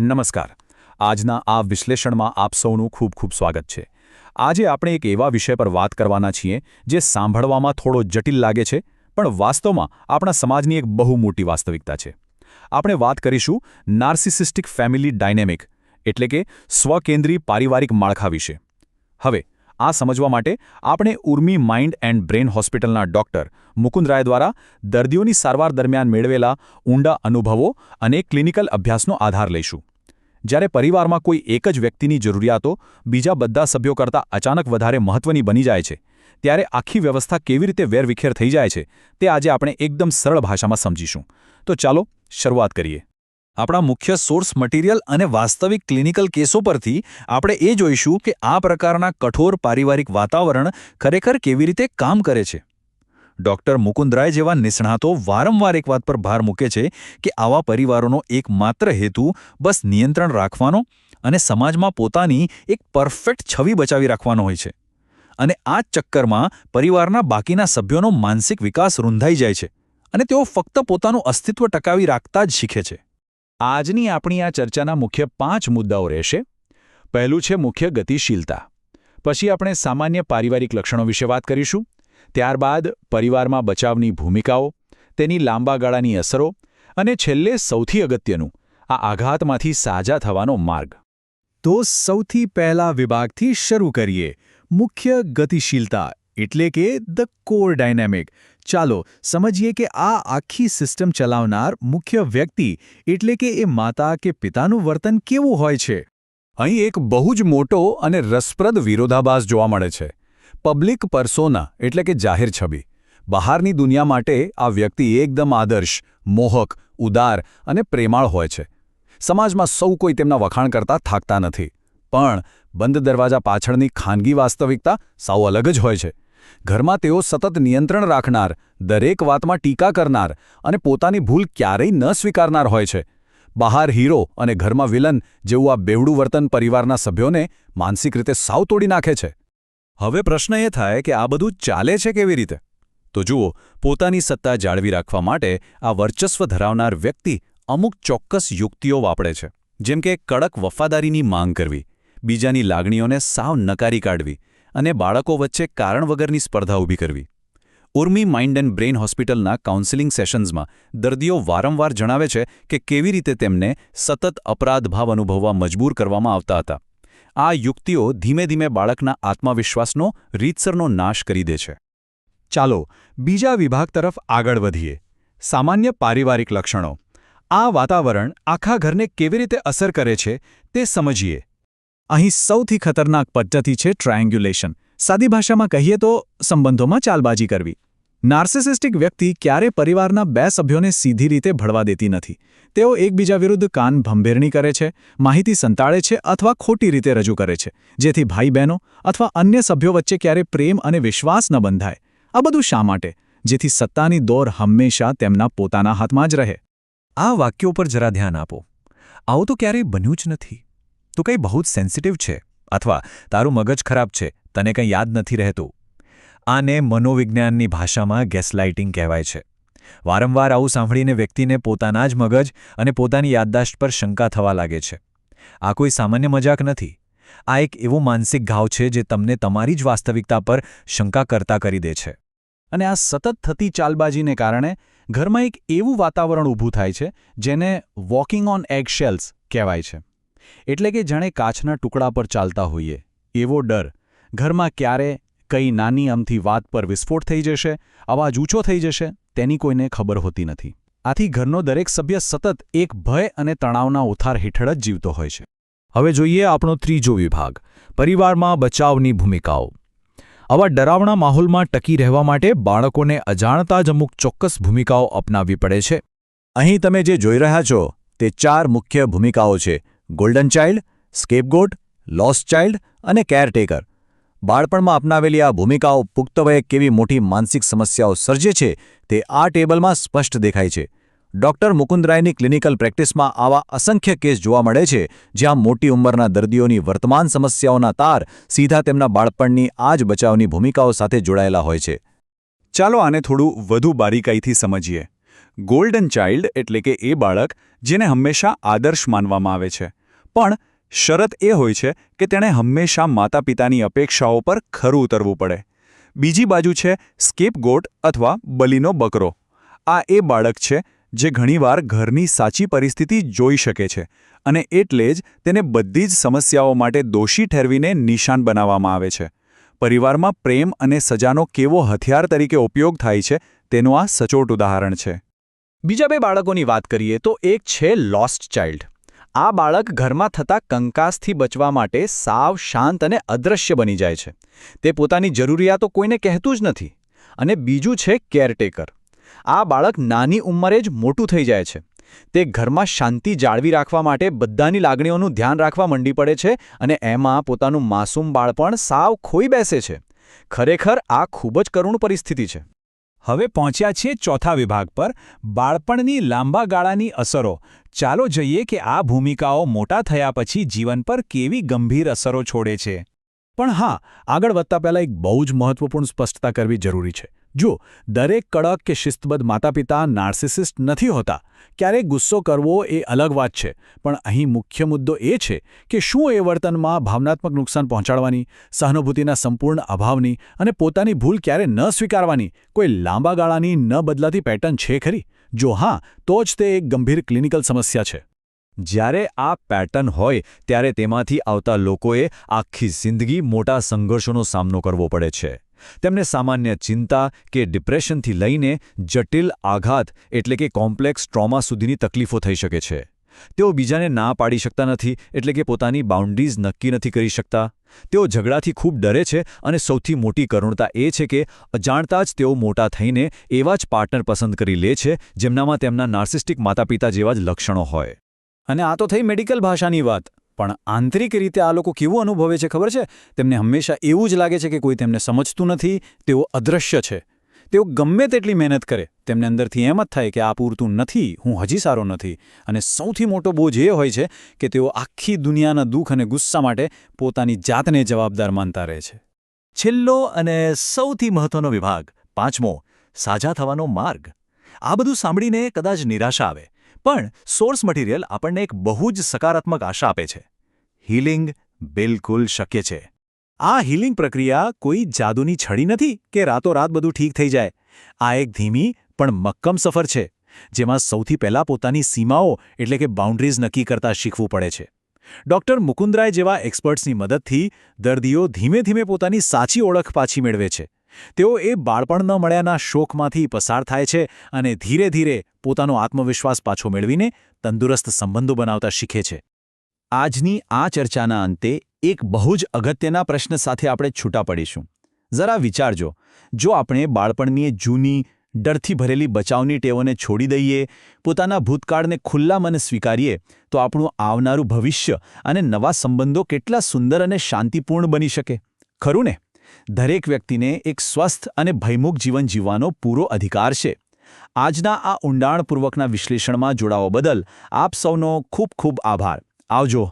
નમસ્કાર. આજના આ વિશ્લેષણમાં આપ સૌનું ખૂબ ખૂબ સ્વાગત છે. આજે આપણે એક એવા વિષય પર વાત કરવાના છીએ જે સાંભળવામાં થોડો જટિલ લાગે છે, પણ વાસ્તવમાં આપણા સમાજની એક બહુ મોટી વાસ્તવિકતા છે. આપણે વાત કરીશું નાર્સિસિસ્ટિક ફેમિલી ડાયનેમિક, એટલે કે સ્વકેન્દ્રી પારિવારિક માળખા વિશે. હવે આ સમજવા માટે આપણે ઉર્મી માઇન્ડ એન્ડ બ્રેન હોસ્પિટલના ડોક્ટર મુકુંદ રાય દ્વારા દર્દીઓની સારવાર દરમિયાન મેળવેલા ઊંડા અનુભવો અને ક્લિનિકલ અભ્યાસનો આધાર લઈશું. જ્યારે પરિવારમાં કોઈ એક જ વ્યક્તિની જરૂરિયાતો બીજા બધા સભ્યો કરતાં અચાનક વધારે મહત્વની બની જાય છે, ત્યારે આખી વ્યવસ્થા કેવી રીતે વેરવિખેર થઈ જાય છે તે આજે આપણે એકદમ સરળ ભાષામાં સમજીશું. તો ચાલો શરૂઆત કરીએ. આપણા મુખ્ય સોર્સ મટીરિયલ અને વાસ્તવિક ક્લિનિકલ કેસો પરથી આપણે એ જોઈશું કે આ પ્રકારના કઠોર પારિવારિક વાતાવરણ ખરેખર કેવી રીતે કામ કરે છે. ડૉક્ટર મુકુંદ રાય જેવા નિષ્ણાતો વારંવાર એક વાત પર ભાર મૂકે છે કે આવા પરિવારોનો એકમાત્ર હેતુ બસ નિયંત્રણ રાખવાનો અને સમાજમાં પોતાની એક પરફેક્ટ છબી બચાવી રાખવાનો હોય છે. અને આ જ ચક્કરમાં પરિવારના બાકીના સભ્યોનો માનસિક વિકાસ રૂંધાઈ જાય છે અને તેઓ ફક્ત પોતાનું અસ્તિત્વ ટકાવી રાખતા જ શીખે છે. આજની આપણી આ ચર્ચાના મુખ્ય 5 મુદ્દાઓ રહેશે. પહેલું છે મુખ્ય ગતિશીલતા. પછી આપણે સામાન્ય પારિવારિક લક્ષણો વિશે વાત કરીશું. ત્યારબાદ પરિવારમાં બચાવની ભૂમિકાઓ, તેની લાંબા ગાળાની અસરો અને છેલ્લે સૌથી અગત્યનું, આ આઘાતમાંથી સાજા થવાનો માર્ગ. તો સૌથી પહેલા વિભાગથી શરૂ કરીએ. મુખ્ય ગતિશીલતા એટલે કે ધ કોર ડાયનેમિક. ચાલો સમજીએ કે આ આખી સિસ્ટમ ચલાવનાર મુખ્ય વ્યક્તિ એટલે કે એ માતા કે પિતાનું વર્તન કેવું હોય છે. અહીં એક બહુ જ મોટો અને રસપ્રદ વિરોધાભાસ જોવા મળે છે. પબ્લિક પર્સોના એટલે કે જાહેર છબી. બહારની દુનિયા માટે આ વ્યક્તિ એકદમ આદર્શ, મોહક, ઉદાર અને પ્રેમાળ હોય છે. સમાજમાં સૌ કોઈ તેમના વખાણ કરતા થાકતા નથી. પણ બંધ દરવાજા પાછળની ખાનગી વાસ્તવિકતા સાવ અલગ જ હોય છે. ઘરમાં તેઓ સતત નિયંત્રણ રાખનાર, દરેક વાતમાં ટીકા કરનાર અને પોતાની ભૂલ ક્યારેય ન સ્વીકારનાર હોય છે. બહાર હીરો અને ઘરમાં વિલન જેવું આ બેવડું વર્તન પરિવારના સભ્યોને માનસિક રીતે સાવ તોડી નાખે છે. હવે પ્રશ્ન એ થાય કે આ બધું ચાલે છે કેવી રીતે? તો જુઓ, પોતાની સત્તા જાળવી રાખવા માટે આ વર્ચસ્વ ધરાવનાર વ્યક્તિ અમુક ચોક્કસ યુક્તિઓ વાપરે છે. જેમ કે કડક વફાદારીની માંગ કરવી, બીજાની લાગણીઓને સાવ નકારી કાઢવી અને બાળકો વચ્ચે કારણ વગરની સ્પર્ધા ઊભી કરવી. ઉર્મી માઇન્ડ એન્ડ બ્રેન હોસ્પિટલના કાઉન્સેલિંગ સેશન્સમાં દર્દીઓ વારંવાર જણાવે છે કે કેવી રીતે તેમને સતત અપરાધભાવ અનુભવવા મજબૂર કરવામાં આવતા હતા. આ યુક્તિઓ ધીમે ધીમે બાળકના આત્મવિશ્વાસનો રીતસરનો નાશ કરી દે છે. ચાલો બીજા વિભાગ તરફ આગળ વધીએ. સામાન્ય પારિવારિક લક્ષણો. આ વાતાવરણ આખા ઘરને કેવી રીતે અસર કરે છે તે સમજીએ. અહીં સૌથી ખતરનાક પદ્ધતિ છે ટ્રાયેંગ્યુલેશન. સાદી ભાષામાં કહીએ તો સંબંધોમાં ચાલબાજી કરવી. નાર્સિસિસ્ટિક વ્યક્તિ ક્યારે પરિવારના 2 સભ્યોને સીધી રીતે ભળવા દેતી નથી. તેઓ એકબીજા વિરુદ્ધ કાન ભંભેરણી કરે છે, માહિતી સંતાડે છે અથવા ખોટી રીતે રજૂ કરે છે, જેથી ભાઈ બહેનો અથવા અન્ય સભ્યો વચ્ચે ક્યારે પ્રેમ અને વિશ્વાસ ન બંધાય. આ બધું શા માટે? જેથી સત્તાની દોર હંમેશા તેમના પોતાના હાથમાં જ રહે. આ વાક્યો પર જરા ધ્યાન આપો. આવું તો ક્યારેય બન્યું જ નથી. તું કંઈ બહુ જ સેન્સિટિવ છે અથવા તારું મગજ ખરાબ છે, તને કંઈ યાદ નથી રહેતું. આને મનોવિજ્ઞાનની ભાષામાં ગેસલાઇટિંગ કહેવાય છે. વારંવાર આવું સાંભળીને વ્યક્તિને પોતાના જ મગજ અને પોતાની યાદદાશ્ત પર શંકા થવા લાગે છે. આ કોઈ સામાન્ય મજાક નથી. આ એક એવો માનસિક ઘાવ છે જે તમને તમારી જ વાસ્તવિકતા પર શંકા કરતા કરી દે છે. અને આ સતત થતી ચાલબાજીને કારણે ઘરમાં એક એવું વાતાવરણ ઊભું થાય છે જેને વોકિંગ ઓન એગશેલ્સ કહેવાય છે. એટલે કે જાણે કાચના ટુકડા પર ચાલતા હોઈએ એવો ડર. ઘરમાં ક્યારે કઈ નાની અમથી વાત પર વિસ્ફોટ થઈ જશે, અવાજ ઊંચો થઈ જશે, તેની કોઈને ખબર હોતી નથી. આથી ઘરનો દરેક સભ્ય સતત એક ભય અને તણાવના ઉથાર હેઠળ જ જીવતો હોય છે. હવે જોઈએ આપણો ત્રીજો વિભાગ, પરિવારમાં બચાવની ભૂમિકાઓ. આવા ડરાવણા માહોલમાં ટકી રહેવા માટે બાળકોને અજાણતા જ અમુક ચોક્કસ ભૂમિકાઓ અપનાવવી પડે છે. અહીં તમે જે જોઈ રહ્યા છો તે 4 મુખ્ય ભૂમિકાઓ છે: ગોલ્ડન ચાઇલ્ડ, સ્કેપગોટ, લોસ્ટ ચાઇલ્ડ અને કેરટેકર. બાળપણમાં અપનાવેલી આ ભૂમિકાઓ પુખ્ત વયે કેવી મોટી માનસિક સમસ્યાઓ સર્જે છે તે આ ટેબલમાં સ્પષ્ટ દેખાય છે. ડૉક્ટર મુકુંદ રાયની ક્લિનિકલ પ્રેક્ટિસમાં આવા અસંખ્ય કેસ જોવા મળે છે જ્યાં મોટી ઉંમરના દર્દીઓની વર્તમાન સમસ્યાઓના તાર સીધા તેમના બાળપણની આ જ બચાવની ભૂમિકાઓ સાથે જોડાયેલા હોય છે. ચાલો આને થોડું વધુ બારીકાઈથી સમજીએ. ગોલ્ડન ચાઇલ્ડ એટલે કે એ બાળક જેને હંમેશા આદર્શ માનવામાં આવે છે, પણ શરત એ હોય છે કે તેણે હંમેશા માતાપિતાની અપેક્ષાઓ પર ખરું ઉતરવું પડે. બીજી બાજુ છે સ્કેપગોટ અથવા બલીનો બકરો. આ એ બાળક છે જે ઘણીવાર ઘરની સાચી પરિસ્થિતિ જોઈ શકે છે અને એટલે જ તેને બધી જ સમસ્યાઓ માટે દોષી ઠેરવીને નિશાન બનાવવામાં આવે છે. પરિવારમાં પ્રેમ અને સજાનો કેવો હથિયાર તરીકે ઉપયોગ થાય છે તેનું આ સચોટ ઉદાહરણ છે. બીજા બે બાળકોની વાત કરીએ તો એક છે લોસ્ટ ચાઇલ્ડ. આ બાળક ઘરમાં થતા કંકાસથી બચવા માટે સાવ શાંત અને અદૃશ્ય બની જાય છે. તે પોતાની જરૂરિયાતો કોઈને કહેતું જ નથી. અને બીજું છે કેરટેકર. આ બાળક નાની ઉંમરે જ મોટું થઈ જાય છે. તે ઘરમાં શાંતિ જાળવી રાખવા માટે બધાની લાગણીઓનું ધ્યાન રાખવા માંડી પડે છે અને એમાં પોતાનું માસૂમ બાળપણ સાવ ખોઈ બેસે છે. ખરેખર આ ખૂબ જ કરુણ પરિસ્થિતિ છે. હવે પહોંચ્યા છીએ ચોથા વિભાગ પર, બાળપણની લાંબા ગાળાની અસરો. ચાલો જોઈએ કે આ ભૂમિકાઓ મોટા થયા પછી જીવન પર કેવી ગંભીર અસરો છોડે છે. પણ હા, આગળ વધતા પહેલાં એક બહુ જ મહત્વપૂર્ણ સ્પષ્ટતા કરવી જરૂરી છે. જો દરેક કડક કે શિસ્તબદ્ધ માતાપિતા નાર્સિસિસ્ટ નથી હોતા. ક્યારેક ગુસ્સો કરવો એ અલગ વાત છે, પણ અહીં મુખ્ય મુદ્દો એ છે કે શું એ વર્તનમાં ભાવનાત્મક નુકસાન પહોંચાડવાની, સહાનુભૂતિના સંપૂર્ણ અભાવની અને પોતાની ભૂલ ક્યારે ન સ્વીકારવાની કોઈ લાંબા ગાળાની ન બદલાતી પેટર્ન છે ખરી? જો હા, તો જ તે એક ગંભીર ક્લિનિકલ સમસ્યા છે. જ્યારે આ પેટર્ન હોય ત્યારે તેમાંથી આવતા લોકોએ આખી જિંદગી મોટા સંઘર્ષોનો સામનો કરવો પડે છે. તેમને સામાન્ય ચિંતા કે ડિપ્રેશનથી લઈને જટિલ આઘાત એટલે કે કોમ્પ્લેક્સ ટ્રોમા સુધીની તકલીફો થઈ શકે છે. તેઓ બીજાને ના પાડી શકતા નથી એટલે કે પોતાની બાઉન્ડ્રીઝ નક્કી નથી કરી શકતા. તેઓ ઝઘડાથી ખૂબ ડરે છે અને સૌથી મોટી કરુણતા એ છે કે અજાણતા જ તેઓ મોટા થઈને એવા જ પાર્ટનર પસંદ કરી લે છે જેમનામાં તેમના નાર્સિસ્ટિક માતાપિતા જેવા જ લક્ષણો હોય. અને આ તો થઈ મેડિકલ ભાષાની વાત. પણ આંતરિક રીતે આ લોકો કેવું અનુભવે છે ખબર છે? તેમને હંમેશા એવું જ લાગે છે કે કોઈ તેમને સમજતું નથી, તેઓ અદૃશ્ય છે. તેઓ ગમે તેટલી મહેનત કરે, તેમને અંદરથી એમ જ થાય કે આ પૂરતું નથી, હું હજી સારો નથી. અને સૌથી મોટો બોજ એ હોય છે કે તેઓ આખી દુનિયાના દુઃખ અને ગુસ્સા માટે પોતાની જાતને જવાબદાર માનતા રહે છે. છેલ્લો અને સૌથી મહત્વનો વિભાગ, પાંચમો, સાજા થવાનો માર્ગ. આ બધું સાંભળીને કદાચ નિરાશા આવે, પણ સોર્સ મટીરિયલ આપણને એક બહુ જ સકારાત્મક આશા આપે છે. હીલિંગ બિલકુલ શક્ય છે. આ હીલિંગ પ્રક્રિયા કોઈ જાદુની છડી નથી કે રાતોરાત બધું ઠીક થઈ જાય. આ એક ધીમી પણ મક્કમ સફર છે, જેમાં સૌથી પહેલાં પોતાની સીમાઓ એટલે કે બાઉન્ડ્રીઝ નક્કી કરતા શીખવું પડે છે. ડૉક્ટર મુકુંદરાય જેવા એક્સપર્ટ્સની મદદથી દર્દીઓ ધીમે ધીમે પોતાની સાચી ઓળખ પાછી મેળવે છે. તેઓ એ બાળપણ ન મળ્યાના શોકમાંથી પસાર થાય છે અને ધીરે ધીરે પોતાનો આત્મવિશ્વાસ પાછો મેળવીને તંદુરસ્ત સંબંધો બનાવતા શીખે છે. આજની આ ચર્ચાના અંતે એક બહુ જ અગત્યના પ્રશ્ન સાથે આપણે છૂટા પડીશું. જરા વિચારજો, જો આપણે બાળપણની જૂની, ડરથી ભરેલી બચાવની ટેવોને છોડી દઈએ, પોતાના ભૂતકાળને ખુલ્લા મને સ્વીકારીએ, તો આપણું આવનારું ભવિષ્ય અને નવા સંબંધો કેટલા સુંદર અને શાંતિપૂર્ણ બની શકે. ખરું ને? દરેક વ્યક્તિને એક સ્વસ્થ અને ભયમુક્ત જીવન જીવવાનો પૂરો અધિકાર છે. આજના આ ઊંડાણપૂર્વકના વિશ્લેષણમાં જોડાવા બદલ આપ સૌનો ખૂબ ખૂબ આભાર. આવજો.